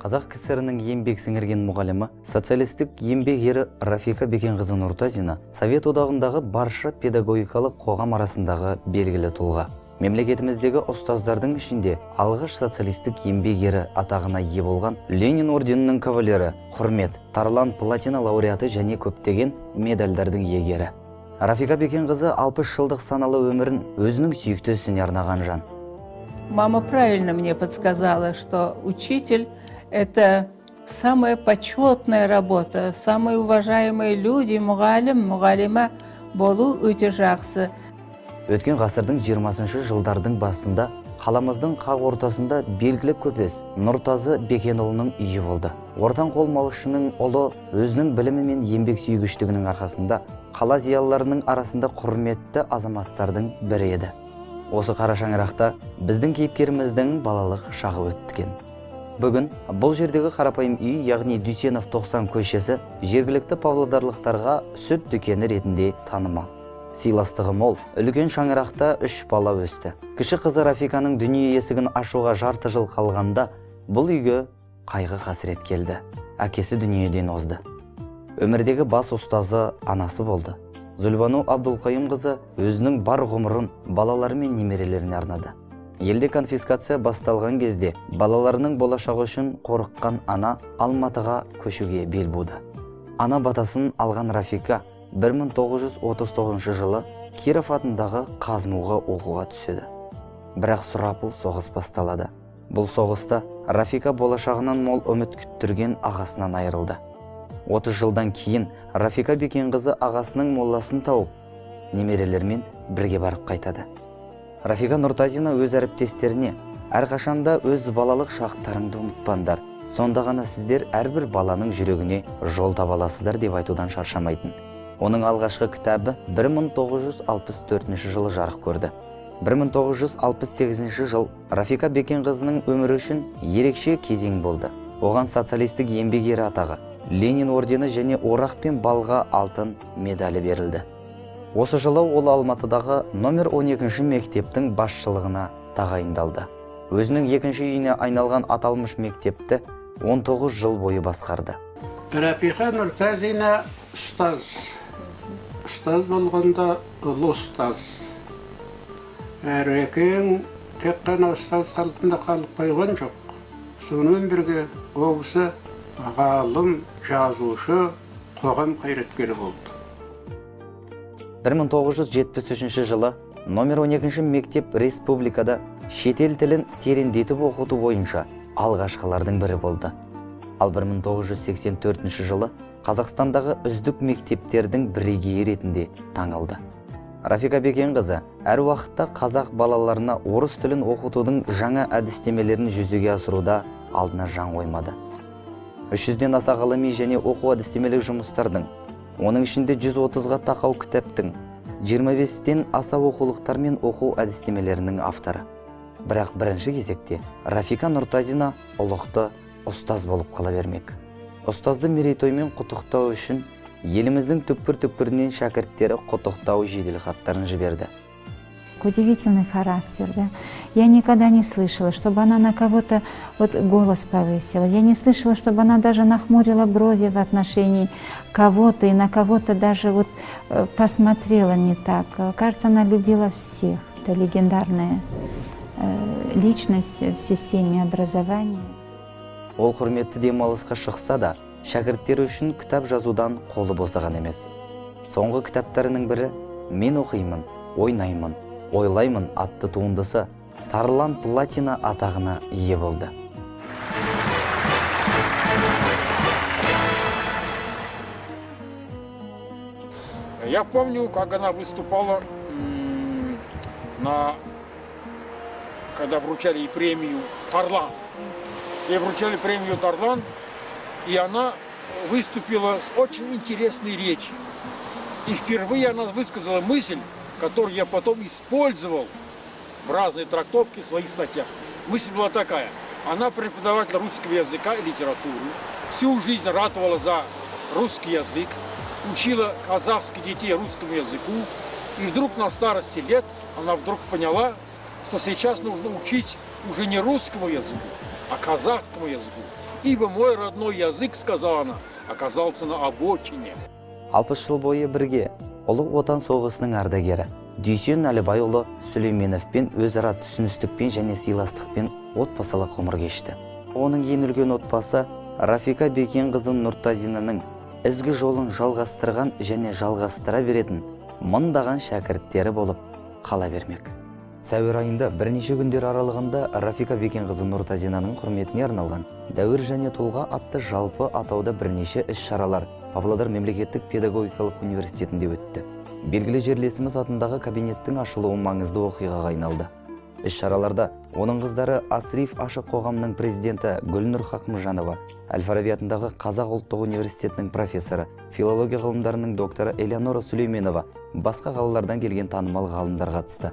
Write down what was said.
Қазақ КСР-нің еңбек сіңірген мұғалімі, социалистік еңбек ері Рафика Бекенқызы Нұртазина Совет одағындағы барша педагогикалық қоғам арасындағы белгілі тұлға. Мемлекетіміздегі ұстаздардың ішінде алғаш социалистік еңбек ері атағына ие болған Ленин орденінің кавалері, құрмет, Тарлан платина лауреаты және көптеген медальдардың иегері. Рафика Бекенқызы 60 жылдық саналы өмірін өзінің сүйікті ісіне арнаған жан. Мама правильно мне подсказала, что учитель – это самая почетная работа, самые уважаемые люди, мұғалім, мұғалима болу өте жақсы. Өткен ғасырдың 20-шы жылдардың басында қаламыздың қақ ортасында белгілі көпес Нұртазы Бекенұлының үйі болды. Ортан қол малышының ұлы өзінің білімі мен еңбек сүйгіштігінің арқасында қала зиялыларының арасында құрметті азаматтардың бірі еді. Осы қара шаңырақта біздің кейіпкеріміздің балалық шағы өткен. Бүгін бұл жердегі қарапайым үй, яғни Дүйсенов 90 көшесі жергілікті павлодарлықтарға сүт дүкені ретінде танымал. Сыйластығы мол, үлкен шаңырақта 3 бала өсті. Кіші қызы Рафиканың дүние есігін ашуға жарты жыл қалғанда бұл үйге қайғы қасірет келді. Әкесі дүниеден озды. Өмірдегі бас ұстазы анасы болды. Зүлбану Абдулқайым қызы өзінің бар ғұмырын балалары мен немерелеріне арнады. Елде конфискация басталған кезде балаларының болашағы үшін қорыққан ана Алматыға көшуге бел буды. Ана батасын алған Рафика 1939 жылы Киров атындағы Қазмуға оқуға түседі. Бірақ сұрапыл соғыс басталады. Бұл соғыста Рафика болашағынан мол үміт күттірген ағасынан айырылды. 30 жылдан кейін Рафика Бекенқызы ағасының молласын тауып, немерелермен бірге барып қайтады. Рафика Нұртазина өз әріптестеріне әрқашанда өз балалық шақтарыңды ұмытпаңдар, сонда ғана сіздер әрбір баланың жүрегіне жол таба аласыздар деп айтудан шаршамайтын. Оның алғашқы кітабы 1964 жылы жарық көрді. 1968 жыл Рафика Бекенқызының өмірі үшін ерекше кезең болды. Оған социалистік еңбек ері атағы, Ленин ордені және орақ пен балға алтын медалі берілді. Осы жылы ол Алматыдағы номер 12 мектептің басшылығына тағайындалды. Өзінің екінші үйіне айналған аталмыш мектепті 19 жыл бойы басқарды. Рафика Нұртазина ұстаз. Ұстаз болғанда ұлы ұстаз. Әрекең тек қана ұстаз қалпында қалып қойған жоқ. Сонымен бірге ол кісі ғалым, жазушы, қоғам қайраткері болды. 1973 жылы номер 12 мектеп республикада шетел тілін тереңдетіп оқыту бойынша алғашқылардың бірі болды. Ал 1984 жылы Қазақстандағы үздік мектептердің бірегейі ретінде таңылды. Рафика Бекенқызы әр уақытта қазақ балаларына орыс тілін оқытудың жаңа әдістемелерін жүзеге асыруда алдына жан қоймады. 300-ден аса ғылыми және оқу әдістемелік жұмыстардың, оның ішінде 130-ға тақау кітаптың, 25-тен аса оқулықтар мен оқу әдістемелерінің авторы. Бірақ бірінші кезекте Рафика Нұртазина ұлықты ұстаз болып қала бермек. Ұстазды мерейтоймен құттықтау үшін еліміздің түкпір-түкпірінен шәкірттері құттықтау жеделхаттарын жіберді. Удивительный характер, да. Я никогда не слышала, чтобы она на кого-то голос повысила. Я не слышала, чтобы она даже нахмурила брови в отношении кого-то и на кого-то даже посмотрела не так. Кажется, она любила всех. Это легендарная личность в системе образования. Ол құрметті демалысқа шықса да, шәкірттері үшін кітап жазудан қолы босаған емес. Соңғы кітаптарының бірі «Мен оқимын, ойнаймын, ойлаймын» атты туындысы Тарлан платина атағына ие болды. Я помню, как она выступала, когда вручали ей премию «Тарлан». Ей вручали премию «Тарлан», и она выступила с очень интересной речью. И впервые она высказала мысль, которую я потом использовал в разные трактовки в своих статьях. Мысль была такая. Она преподаватель русского языка и литературы. Всю жизнь ратовала за русский язык, учила казахских детей русскому языку. И вдруг на старости лет она вдруг поняла, что сейчас нужно учить уже не русскому языку, а казахскому языку. ибо мой родной язык, сказала она, оказался на обочине. 60 жыл бойы бірге Ұлы Отан соғысының ардагері Дүйсен Әлібайұлы Сүлейменовпен өзара түсіністікпен және сыйластықпен отбасылық ғұмыр кешті. Оның ең үлкен отбасы Рафика Бекенқызы Нұртазинаның ізгі жолын жалғастырған және жалғастыра беретін мыңдаған шәкірттері болып қала бермек. Сәуір айында бірнеше күндер аралығында Рафика Бекенқызы Нұртазинаның құрметіне арналған «Дәуір және тұлға» атты жалпы атауда бірнеше іс-шаралар Павлодар мемлекеттік педагогикалық университетінде өтті. Белгілі жерлесіміз атындағы кабинеттің ашылуы маңызды оқиғаға айналды. Іс-шараларда оның қыздары Асриф ашық қоғамның президенті Гүлнұр Хақымжанова, Әл-Фараби атындағы Қазақ ұлттық университетінің профессоры, филология ғылымдарының докторы Элеонора Сүлейменова, басқа қалалардан келген танымал ғалымдар қатысты.